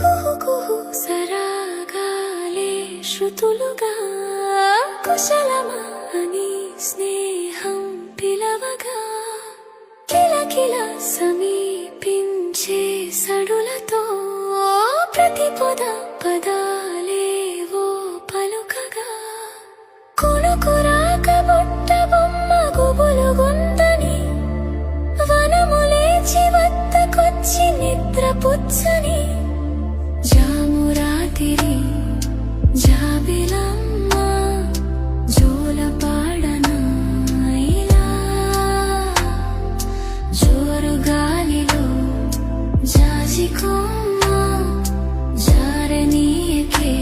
కుహు కుహు సరాగాలే శృతులుగా కుశలమా అని స్నేహం పిలవగా కిలకిల సమీపించే సడులతో ప్రతి పదాలేవో పలుకగా కొనుకురాక బుట్ట బొమ్మ గుబులుగుందని వనములేచి వద్దకొచ్చి నిద్రపుచ్చని జామురాతిరి జాబిలమ్మ జోలపాడనా ఇలా జోరు గాలిలో జాజికొమ్మ జారనీయకే